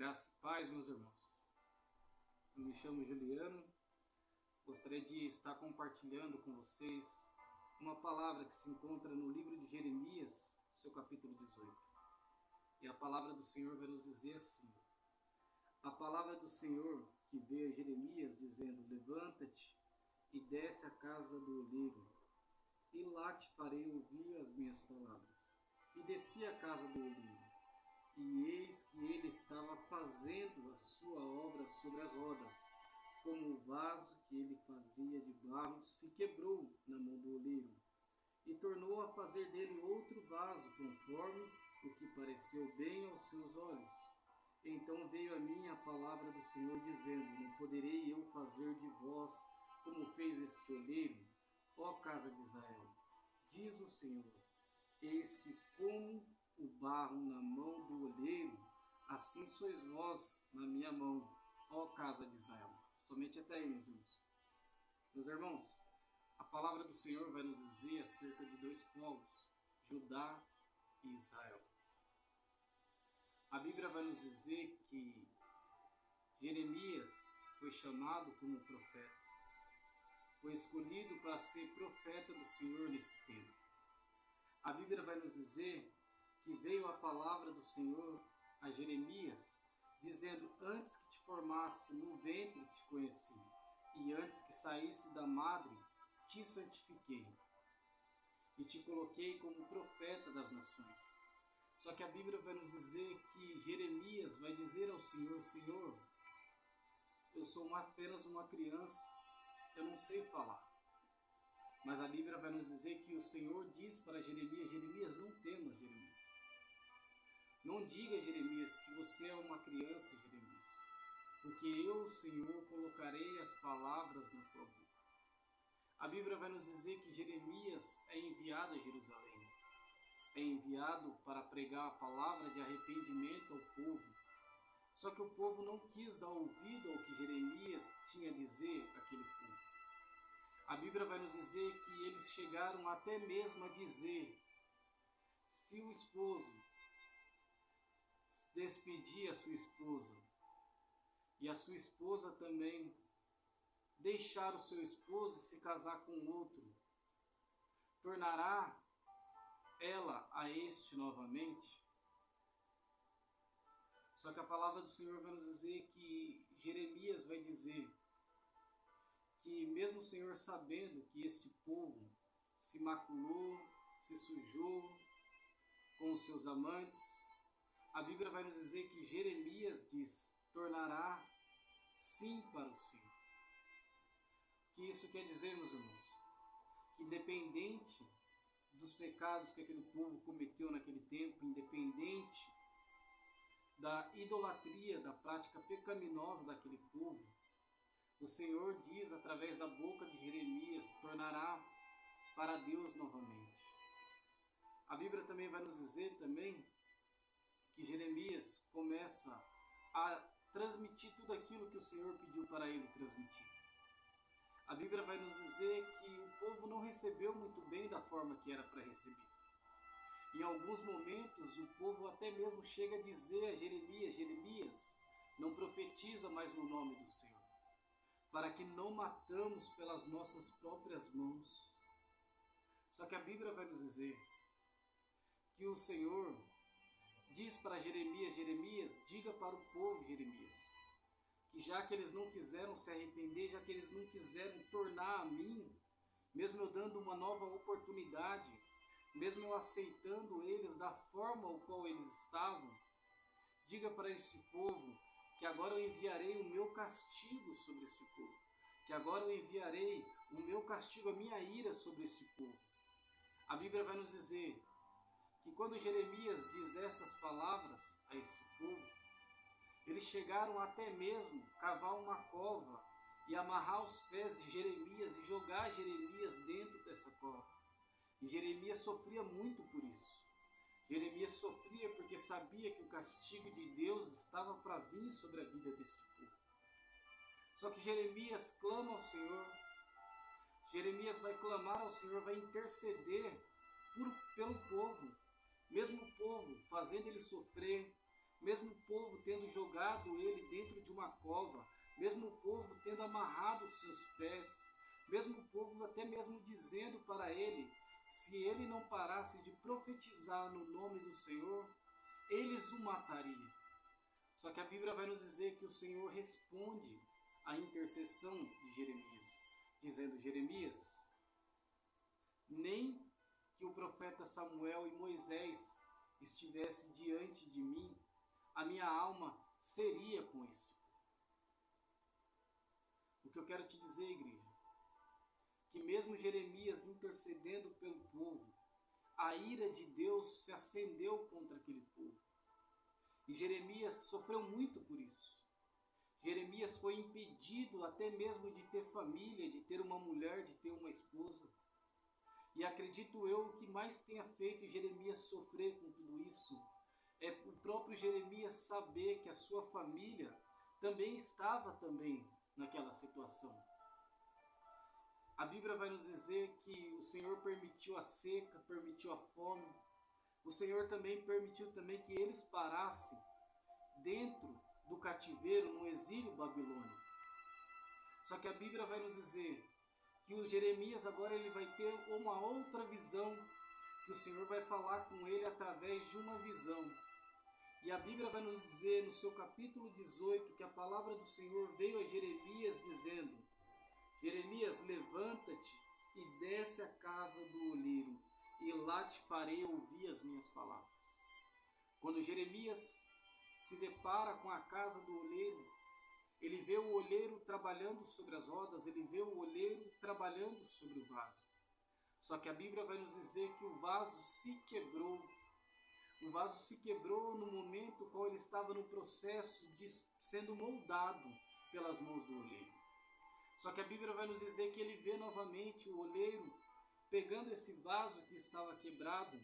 Graça e paz, meus irmãos. Eu me chamo Juliano. Gostaria de estar compartilhando com vocês uma palavra que se encontra no livro de Jeremias, seu capítulo 18. E a palavra do Senhor vai nos dizer assim: a palavra do Senhor que veio a Jeremias dizendo: levanta-te e desce à casa do oleiro, e lá te farei ouvir as minhas palavras. E desci à casa do oleiro, e eis que ele estava fazendo a sua obra sobre as rodas, como o vaso que ele fazia de barro se quebrou na mão do oleiro, e tornou a fazer dele outro vaso, conforme o que pareceu bem aos seus olhos. Então veio a mim a palavra do Senhor, dizendo: não poderei eu fazer de vós como fez este oleiro, ó casa de Israel? Diz o Senhor: eis que como o barro na mão do oleiro, assim sois vós na minha mão, ó casa de Israel. Somente até aí, meus irmãos, a palavra do Senhor vai nos dizer acerca de dois povos, Judá e Israel. A Bíblia vai nos dizer que Jeremias foi chamado como profeta, foi escolhido para ser profeta do Senhor nesse tempo. A Bíblia vai nos dizer que veio a palavra do Senhor a Jeremias, dizendo: antes que te formasse no ventre te conheci, e antes que saísse da madre te santifiquei, e te coloquei como profeta das nações. Só que a Bíblia vai nos dizer que Jeremias vai dizer ao Senhor: Senhor, eu sou apenas uma criança, eu não sei falar. Mas a Bíblia vai nos dizer que o Senhor diz para Jeremias: Jeremias, não temas, Jeremias. Não diga, Jeremias, que você é uma criança, Jeremias, porque eu, Senhor, colocarei as palavras na tua boca. A Bíblia vai nos dizer que Jeremias é enviado a Jerusalém, é enviado para pregar a palavra de arrependimento ao povo. Só que o povo não quis dar ouvido ao que Jeremias tinha a dizer àquele povo. A Bíblia vai nos dizer que eles chegaram até mesmo a dizer: se o esposo despedir a sua esposa, e a sua esposa também deixar o seu esposo e se casar com outro, tornará ela a este novamente? Só que a palavra do Senhor vai nos dizer que Jeremias vai dizer que mesmo o Senhor sabendo que este povo se maculou, se sujou com os seus amantes, a Bíblia vai nos dizer que Jeremias diz: tornará sim para o sim. O que isso quer dizer, meus irmãos? Que independente dos pecados que aquele povo cometeu naquele tempo, independente da idolatria, da prática pecaminosa daquele povo, o Senhor diz através da boca de Jeremias: tornará para Deus novamente. A Bíblia também vai nos dizer também que Jeremias começa a transmitir tudo aquilo que o Senhor pediu para ele transmitir. A Bíblia vai nos dizer que o povo não recebeu muito bem da forma que era para receber. Em alguns momentos, o povo até mesmo chega a dizer a Jeremias: Jeremias, não profetiza mais no nome do Senhor, para que não matamos pelas nossas próprias mãos. Só que a Bíblia vai nos dizer que o Senhor diz para Jeremias: Jeremias, diga para o povo, Jeremias, que já que eles não quiseram se arrepender, já que eles não quiseram tornar a mim, mesmo eu dando uma nova oportunidade, mesmo eu aceitando eles da forma ao qual eles estavam, diga para esse povo que agora eu enviarei o meu castigo sobre esse povo, que agora eu enviarei o meu castigo, a minha ira sobre esse povo. A Bíblia vai nos dizer que quando Jeremias diz estas palavras a esse povo, eles chegaram até mesmo cavar uma cova e amarrar os pés de Jeremias e jogar Jeremias dentro dessa cova. E Jeremias sofria muito por isso. Jeremias sofria porque sabia que o castigo de Deus estava para vir sobre a vida desse povo. Só que Jeremias clama ao Senhor. Jeremias vai clamar ao Senhor, vai interceder pelo povo. Mesmo o povo fazendo ele sofrer, mesmo o povo tendo jogado ele dentro de uma cova, mesmo o povo tendo amarrado os seus pés, mesmo o povo até mesmo dizendo para ele, se ele não parasse de profetizar no nome do Senhor, eles o matariam. Só que a Bíblia vai nos dizer que o Senhor responde à intercessão de Jeremias, dizendo: Jeremias, nem que o profeta Samuel e Moisés estivesse diante de mim, a minha alma seria com este. O que eu quero te dizer, igreja, que mesmo Jeremias intercedendo pelo povo, a ira de Deus se acendeu contra aquele povo. E Jeremias sofreu muito por isso. Jeremias foi impedido até mesmo de ter família, de ter uma mulher, de ter uma esposa. E acredito eu, o que mais tenha feito Jeremias sofrer com tudo isso é o próprio Jeremias saber que a sua família também estava naquela situação. A Bíblia vai nos dizer que o Senhor permitiu a seca, permitiu a fome. O Senhor também permitiu também que eles parassem dentro do cativeiro, no exílio babilônico. Só que a Bíblia vai nos dizer que o Jeremias agora ele vai ter uma outra visão, que o Senhor vai falar com ele através de uma visão. E a Bíblia vai nos dizer no seu capítulo 18 que a palavra do Senhor veio a Jeremias dizendo: Jeremias, levanta-te e desce à casa do oleiro, e lá te farei ouvir as minhas palavras. Quando Jeremias se depara com a casa do oleiro, ele vê o oleiro trabalhando sobre as rodas, ele vê o oleiro trabalhando sobre o vaso. Só que a Bíblia vai nos dizer que o vaso se quebrou. O vaso se quebrou no momento qual ele estava no processo de sendo moldado pelas mãos do oleiro. Só que a Bíblia vai nos dizer que ele vê novamente o oleiro pegando esse vaso que estava quebrado,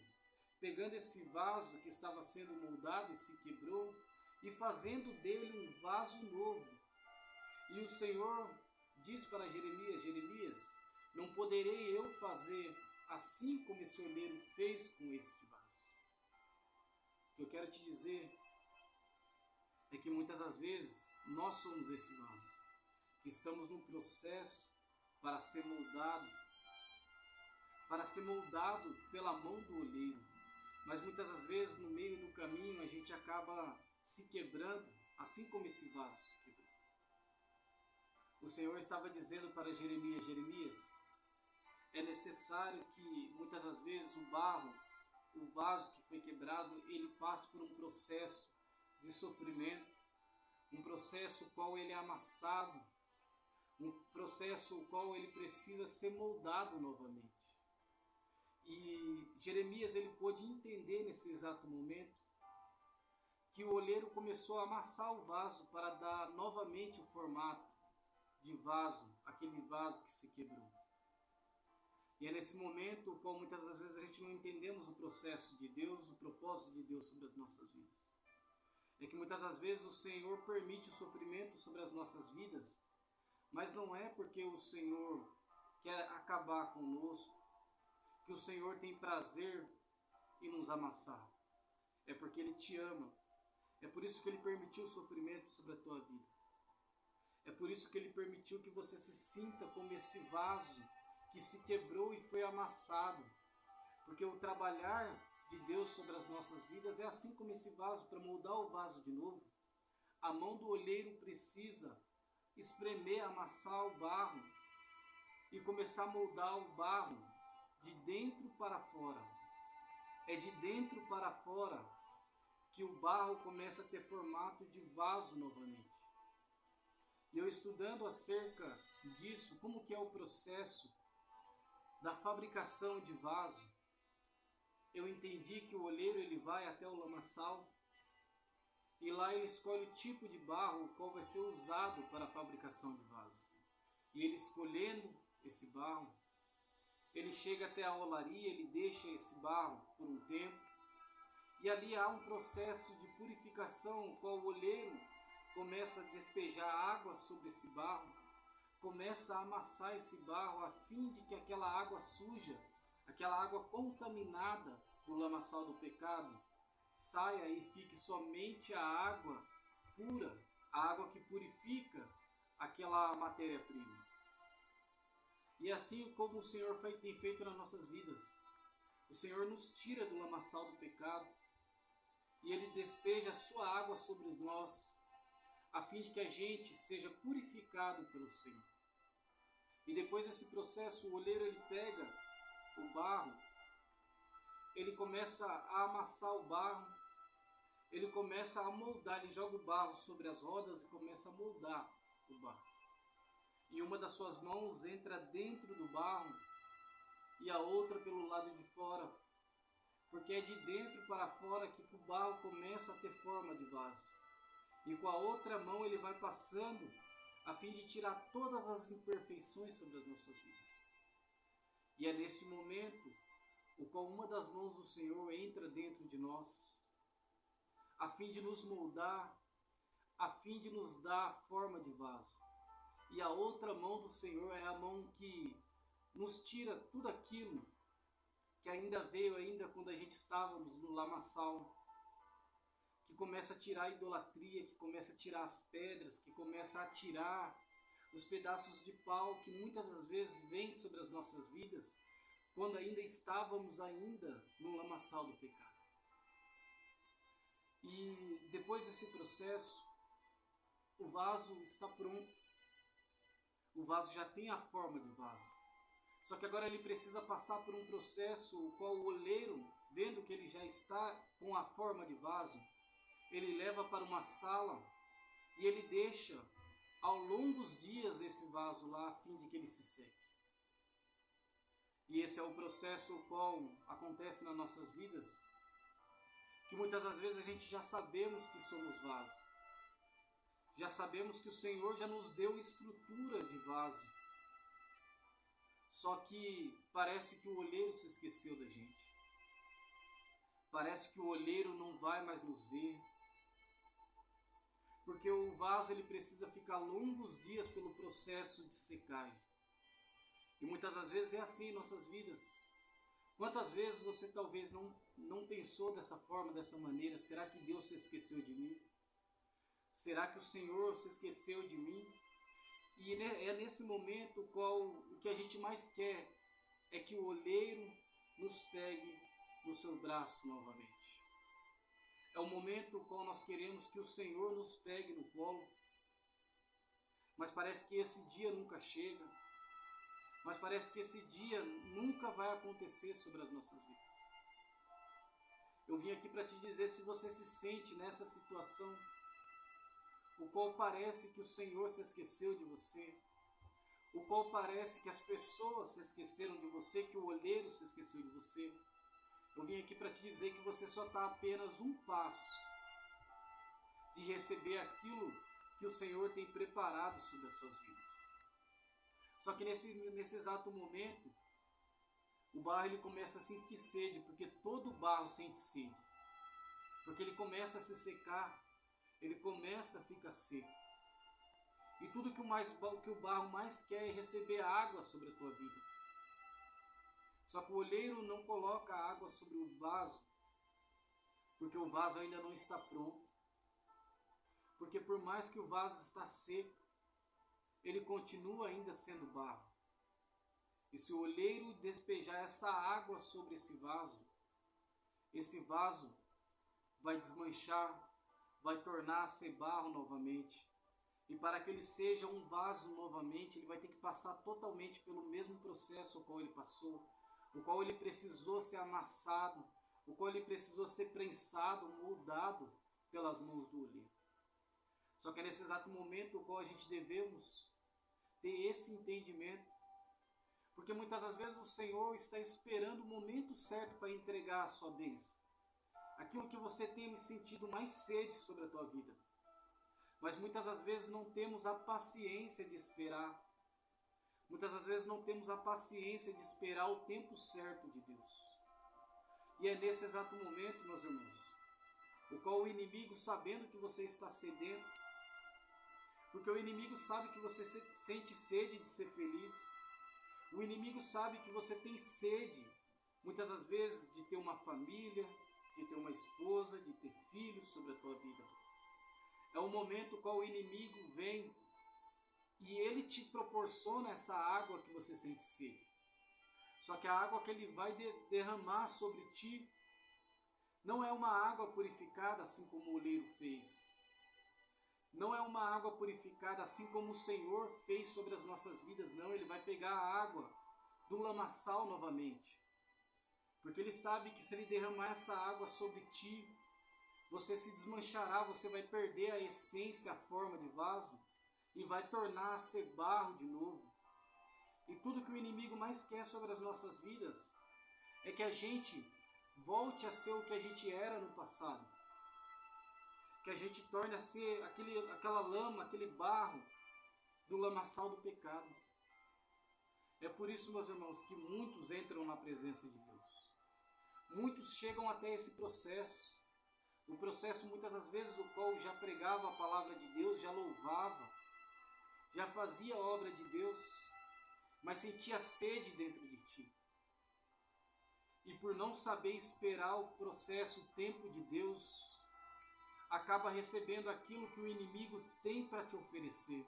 pegando esse vaso que estava sendo moldado e se quebrou, e fazendo dele um vaso novo. E o Senhor diz para Jeremias: Jeremias, não poderei eu fazer assim como esse oleiro fez com este vaso. O que eu quero te dizer é que muitas das vezes nós somos esse vaso, que estamos no processo para ser moldado pela mão do oleiro. Mas muitas das vezes no meio do caminho a gente acaba se quebrando, assim como esse vaso se quebrou. O Senhor estava dizendo para Jeremias: Jeremias, é necessário que muitas das vezes o vaso que foi quebrado, ele passe por um processo de sofrimento, um processo no qual ele é amassado, um processo no qual ele precisa ser moldado novamente. E Jeremias ele pôde entender nesse exato momento que o oleiro começou a amassar o vaso para dar novamente o formato de vaso, aquele vaso que se quebrou. E é nesse momento o qual muitas das vezes a gente não entendemos o processo de Deus, o propósito de Deus sobre as nossas vidas. É que muitas das vezes o Senhor permite o sofrimento sobre as nossas vidas, mas não é porque o Senhor quer acabar conosco, que o Senhor tem prazer em nos amassar. É porque Ele te ama. É por isso que Ele permitiu o sofrimento sobre a tua vida. É por isso que Ele permitiu que você se sinta como esse vaso que se quebrou e foi amassado. Porque o trabalhar de Deus sobre as nossas vidas é assim como esse vaso, para moldar o vaso de novo. A mão do olheiro precisa espremer, amassar o barro e começar a moldar o barro de dentro para fora. É de dentro para fora que o barro começa a ter formato de vaso novamente. E eu estudando acerca disso, como que é o processo da fabricação de vaso, eu entendi que o oleiro ele vai até o lamaçal e lá ele escolhe o tipo de barro o qual vai ser usado para a fabricação de vaso. E ele escolhendo esse barro, ele chega até a olaria, ele deixa esse barro por um tempo, e ali há um processo de purificação, o qual o oleiro começa a despejar água sobre esse barro, começa a amassar esse barro a fim de que aquela água suja, aquela água contaminada do lamaçal do pecado, saia e fique somente a água pura, a água que purifica aquela matéria-prima. E assim como o Senhor tem feito nas nossas vidas, o Senhor nos tira do lamaçal do pecado e Ele despeja a sua água sobre nós, a fim de que a gente seja purificado pelo Senhor. E depois desse processo, o oleiro ele pega o barro, ele começa a amassar o barro, ele começa a moldar, ele joga o barro sobre as rodas e começa a moldar o barro. E uma das suas mãos entra dentro do barro e a outra pelo lado de fora, porque é de dentro para fora que o barro começa a ter forma de vaso. E com a outra mão ele vai passando a fim de tirar todas as imperfeições sobre as nossas vidas. E é neste momento o qual uma das mãos do Senhor entra dentro de nós, a fim de nos moldar, a fim de nos dar a forma de vaso. E a outra mão do Senhor é a mão que nos tira tudo aquilo que ainda veio quando a gente estávamos no lamaçal, que começa a tirar a idolatria, que começa a tirar as pedras, que começa a tirar os pedaços de pau que muitas das vezes vêm sobre as nossas vidas, quando ainda estávamos no lamaçal do pecado. E depois desse processo, o vaso está pronto. O vaso já tem a forma de vaso. Só que agora ele precisa passar por um processo, o qual o oleiro, vendo que ele já está com a forma de vaso, ele leva para uma sala e ele deixa ao longo dos dias esse vaso lá, a fim de que ele se seque. E esse é o processo o qual acontece nas nossas vidas, que muitas das vezes a gente já sabemos que somos vasos. Já sabemos que o Senhor já nos deu estrutura de vaso. Só que parece que o olheiro se esqueceu da gente. Parece que o olheiro não vai mais nos ver. Porque o vaso ele precisa ficar longos dias pelo processo de secagem. E muitas das vezes é assim em nossas vidas. Quantas vezes você talvez não pensou dessa forma, dessa maneira? Será que Deus se esqueceu de mim? Será que o Senhor se esqueceu de mim? E é nesse momento o que a gente mais quer é que o olheiro nos pegue no seu braço novamente. É o momento qual nós queremos que o Senhor nos pegue no colo. Mas parece que esse dia nunca chega. Mas parece que esse dia nunca vai acontecer sobre as nossas vidas. Eu vim aqui para te dizer, se você se sente nessa situação, o qual parece que o Senhor se esqueceu de você, o qual parece que as pessoas se esqueceram de você, que o olheiro se esqueceu de você, eu vim aqui para te dizer que você só está apenas um passo de receber aquilo que o Senhor tem preparado sobre as suas vidas. Só que nesse exato momento, o barro ele começa a sentir sede, porque todo barro sente sede. Porque ele começa a se secar, ele começa a ficar seco. E tudo que o barro mais quer é receber água sobre a tua vida. Só que o olheiro não coloca água sobre o vaso, porque o vaso ainda não está pronto. Porque por mais que o vaso está seco, ele continua ainda sendo barro. E se o olheiro despejar essa água sobre esse vaso vai desmanchar, vai tornar a ser barro novamente. E para que ele seja um vaso novamente, ele vai ter que passar totalmente pelo mesmo processo o qual ele passou, o qual ele precisou ser amassado, o qual ele precisou ser prensado, moldado pelas mãos do olheiro. Só que é nesse exato momento o qual a gente devemos ter esse entendimento, porque muitas das vezes o Senhor está esperando o momento certo para entregar a sua bênção, aquilo que você tem sentido mais sede sobre a tua vida. Mas muitas das vezes não temos a paciência de esperar. Muitas das vezes não temos a paciência de esperar o tempo certo de Deus. E é nesse exato momento, meus irmãos, o qual o inimigo, sabendo que você está sedento, porque o inimigo sabe que você sente sede de ser feliz, o inimigo sabe que você tem sede, muitas das vezes, de ter uma família, de ter uma esposa, de ter filhos sobre a tua vida. É o momento qual o inimigo vem e ele te proporciona essa água que você sente sede. Só que a água que ele vai derramar sobre ti não é uma água purificada assim como o oleiro fez. Não é uma água purificada assim como o Senhor fez sobre as nossas vidas, não. Ele vai pegar a água do lamaçal novamente. Porque ele sabe que se ele derramar essa água sobre ti, você se desmanchará, você vai perder a essência, a forma de vaso e vai tornar a ser barro de novo. E tudo que o inimigo mais quer sobre as nossas vidas é que a gente volte a ser o que a gente era no passado. Que a gente torne a ser aquela lama, aquele barro do lamaçal do pecado. É por isso, meus irmãos, que muitos entram na presença de Deus. Muitos chegam até esse processo. O processo, muitas das vezes, o qual já pregava a palavra de Deus, já louvava, já fazia a obra de Deus, mas sentia sede dentro de ti. E por não saber esperar o processo, o tempo de Deus, acaba recebendo aquilo que o inimigo tem para te oferecer.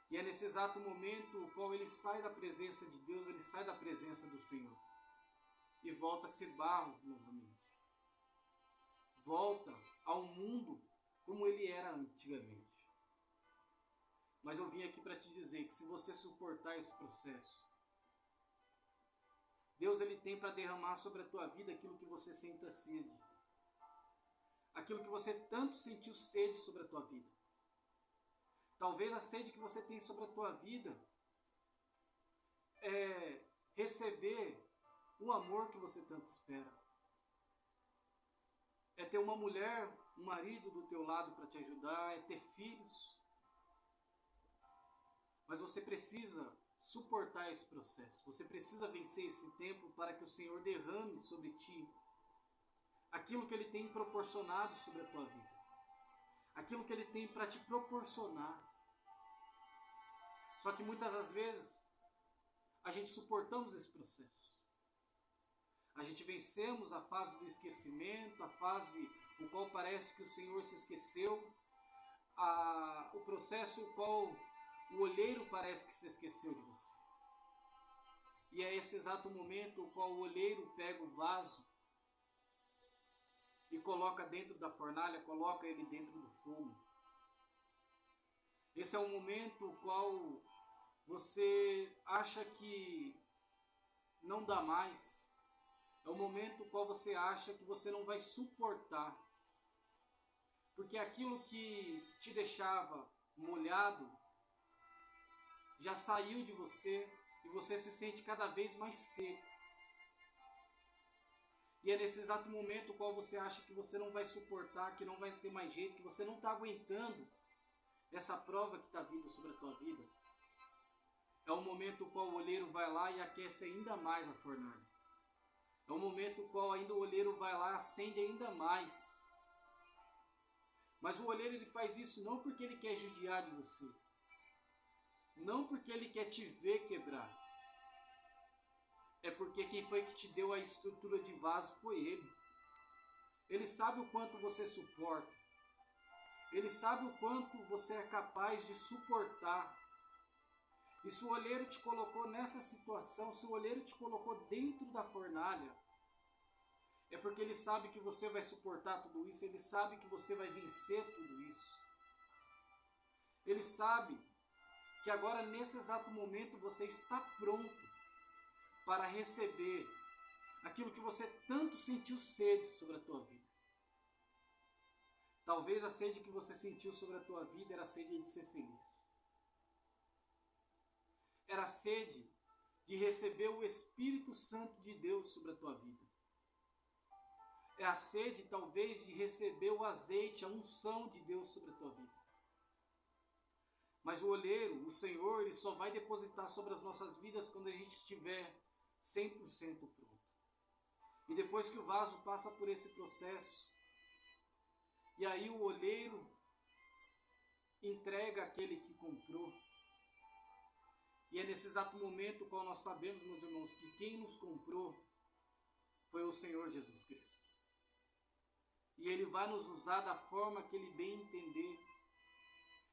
E é nesse exato momento o qual ele sai da presença de Deus, ele sai da presença do Senhor. E volta a ser barro novamente. Volta ao mundo como ele era antigamente. Mas eu vim aqui para te dizer que se você suportar esse processo, Deus ele tem para derramar sobre a tua vida aquilo que você senta sede. Aquilo que você tanto sentiu sede sobre a tua vida. Talvez a sede que você tem sobre a tua vida é receber o amor que você tanto espera. É ter uma mulher, um marido do teu lado para te ajudar, é ter filhos. Mas você precisa suportar esse processo. Você precisa vencer esse tempo para que o Senhor derrame sobre ti aquilo que Ele tem proporcionado sobre a tua vida. Aquilo que Ele tem para te proporcionar. Só que muitas das vezes a gente suportamos esse processo. A gente vencemos a fase do esquecimento, a fase no qual parece que o Senhor se esqueceu, o processo no qual o olheiro parece que se esqueceu de você. E é esse exato momento no qual o olheiro pega o vaso e coloca dentro da fornalha, coloca ele dentro do fogo. Esse é o momento no qual você acha que não dá mais. É o momento no qual você acha que você não vai suportar. Porque aquilo que te deixava molhado já saiu de você e você se sente cada vez mais seco. E é nesse exato momento no qual você acha que você não vai suportar, que não vai ter mais jeito, que você não está aguentando essa prova que está vindo sobre a tua vida. É o momento no qual o olheiro vai lá e aquece ainda mais a fornalha. É o momento no qual ainda o olheiro vai lá e acende ainda mais. Mas o olheiro ele faz isso não porque ele quer judiar de você. Não porque ele quer te ver quebrar. É porque quem foi que te deu a estrutura de vaso foi ele. Ele sabe o quanto você suporta. Ele sabe o quanto você é capaz de suportar. E se o olheiro te colocou nessa situação, se o olheiro te colocou dentro da fornalha, é porque ele sabe que você vai suportar tudo isso, ele sabe que você vai vencer tudo isso. Ele sabe que agora, nesse exato momento, você está pronto para receber aquilo que você tanto sentiu sede sobre a tua vida. Talvez a sede que você sentiu sobre a tua vida era a sede de ser feliz. Era a sede de receber o Espírito Santo de Deus sobre a tua vida. É a sede, talvez, de receber o azeite, a unção de Deus sobre a tua vida. Mas o olheiro, o Senhor, Ele só vai depositar sobre as nossas vidas quando a gente estiver 100% pronto. E depois que o vaso passa por esse processo, e aí o olheiro entrega aquele que comprou. E é nesse exato momento qual nós sabemos, meus irmãos, que quem nos comprou foi o Senhor Jesus Cristo. E Ele vai nos usar da forma que Ele bem entender.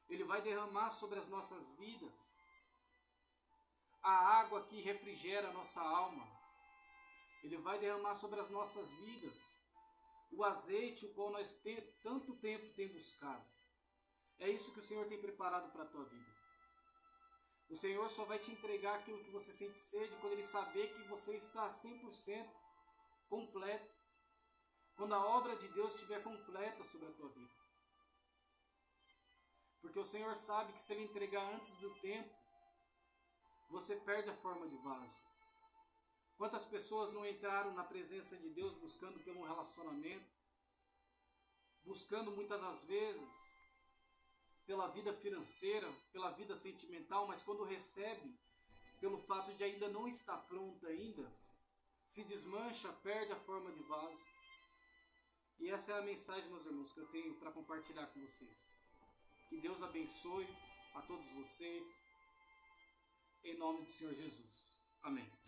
Ele vai derramar sobre as nossas vidas a água que refrigera a nossa alma. Ele vai derramar sobre as nossas vidas o azeite, o qual nós tanto tempo tem buscado. É isso que o Senhor tem preparado para a tua vida. O Senhor só vai te entregar aquilo que você sente sede quando Ele saber que você está 100% completo. Quando a obra de Deus estiver completa sobre a tua vida. Porque o Senhor sabe que se Ele entregar antes do tempo, você perde a forma de vaso. Quantas pessoas não entraram na presença de Deus buscando pelo relacionamento, buscando muitas das vezes pela vida financeira, pela vida sentimental, mas quando recebe, pelo fato de ainda não estar pronta ainda, se desmancha, perde a forma de vaso. E essa é a mensagem, meus irmãos, que eu tenho para compartilhar com vocês. Que Deus abençoe a todos vocês, em nome do Senhor Jesus. Amém.